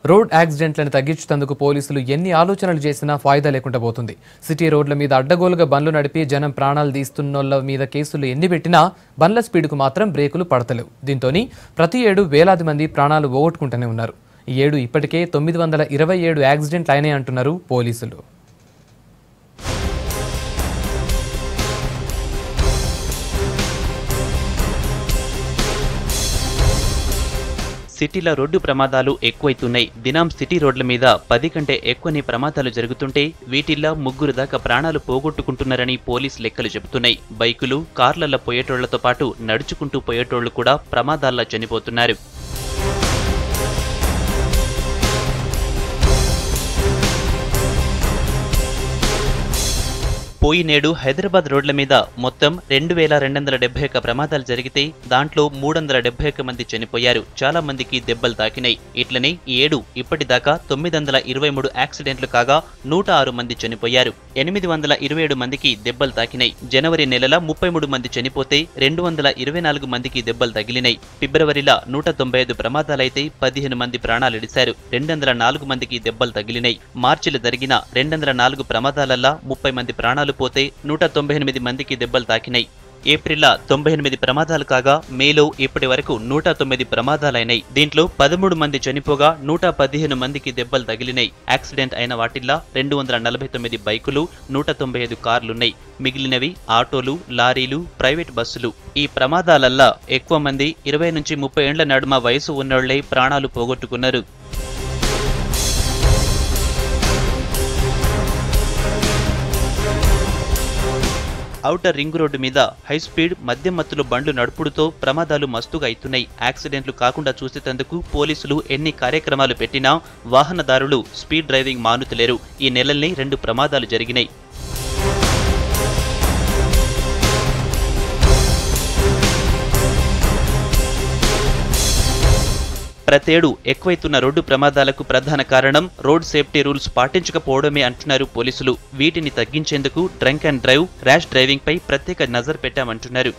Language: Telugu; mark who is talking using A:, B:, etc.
A: రోడ్ యాక్సిడెంట్లను తగ్గించేందుకు పోలీసులు ఎన్ని ఆలోచనలు చేసినా ఫాయిదా లేకుండా పోతుంది. సిటీ రోడ్ల మీద అడ్డగోలుగా బండ్లు నడిపి జనం ప్రాణాలు తీస్తున్నోళ్ల మీద కేసులు ఎన్ని పెట్టినా బండ్ల స్పీడ్కు మాత్రం బ్రేకులు పడతలేవు. దీంతోని ప్రతి ఏడు వేలాది మంది ప్రాణాలు పోగొట్టుకుంటూనే ఉన్నారు. ఈ ఏడు ఇప్పటికే 927 యాక్సిడెంట్లు అయినాయి అంటున్నారు పోలీసులు.
B: సిటీల రోడ్డు ప్రమాదాలు ఎక్కువైతున్నాయి. దినం సిటీ రోడ్ల మీద 10 కంటే ఎక్కువనే ప్రమాదాలు జరుగుతుంటే వీటిల్లో 3 దాకా ప్రాణాలు పోగొట్టుకుంటున్నారని పోలీస్ లెక్కలు చెబుతున్నాయి. బైకులు, కార్లలో పోయేటోళ్లతో పాటు నడుచుకుంటూ పోయేటోళ్లు కూడా ప్రమాదాల్లో చనిపోతున్నారు. పోయినేడు హైదరాబాద్ రోడ్ల మీద మొత్తం 2271 ప్రమాదాలు జరిగితే దాంట్లో 371 మంది చనిపోయారు. చాలా మందికి దెబ్బలు తాకినాయి. ఇట్లనే ఈ ఏడు ఇప్పటిదాకా 923 యాక్సిడెంట్లు కాగా 106 మంది చనిపోయారు. 827 మందికి దెబ్బలు తాకినాయి. జనవరి నెలల 33 మంది చనిపోతే 224 మందికి దెబ్బలు తగిలినాయి. ఫిబ్రవరిలో 195 ప్రమాదాలైతే 15 మంది ప్రాణాలిడిశారు. 204 మందికి దెబ్బలు తగిలినాయి. మార్చిలో జరిగిన 204 ప్రమాదాలల్లో 30 మంది ప్రాణాలు పోతే 198 మందికి దెబ్బలు తాకినాయి. ఏప్రిల్లో 98 ప్రమాదాలు కాగా మేలో ఇప్పటి వరకు 109 ప్రమాదాలైనాయి. దీంట్లో 13 మంది చనిపోగా 115 మందికి దెబ్బలు తగిలినాయి. యాక్సిడెంట్ అయిన వాటిల్లో 249 బైకులు, 195 కార్లున్నాయి. మిగిలినవి ఆటోలు, లారీలు, ప్రైవేట్ బస్సులు. ఈ ప్రమాదాలల్లో ఎక్కువ మంది 20 నుంచి 30 ఏళ్ల నడుమ వయసు ఉన్నోళ్లే ప్రాణాలు పోగొట్టుకున్నారు. ఔటర్ రింగ్ రోడ్డు మీద హై స్పీడ్ మద్యం మత్తులో బండ్లు నడుపుడుతో ప్రమాదాలు మస్తుగా అవుతున్నాయి. యాక్సిడెంట్లు కాకుండా చూసేందుకు పోలీసులు ఎన్ని కార్యక్రమాలు పెట్టినా వాహనదారులు స్పీడ్ డ్రైవింగ్ మానుతలేరు. ఈ నెలల్ని 2 ప్రమాదాలు జరిగినాయి. ప్రతేడు ఎక్కువైతున్న రోడ్డు ప్రమాదాలకు ప్రధాన కారణం రోడ్ సేఫ్టీ రూల్స్ పాటించకపోవడమే అంటున్నారు పోలీసులు. వీటిని తగ్గించేందుకు drunk and drive, rash driving పై ప్రత్యేక నజర్ పెట్టామంటున్నారు.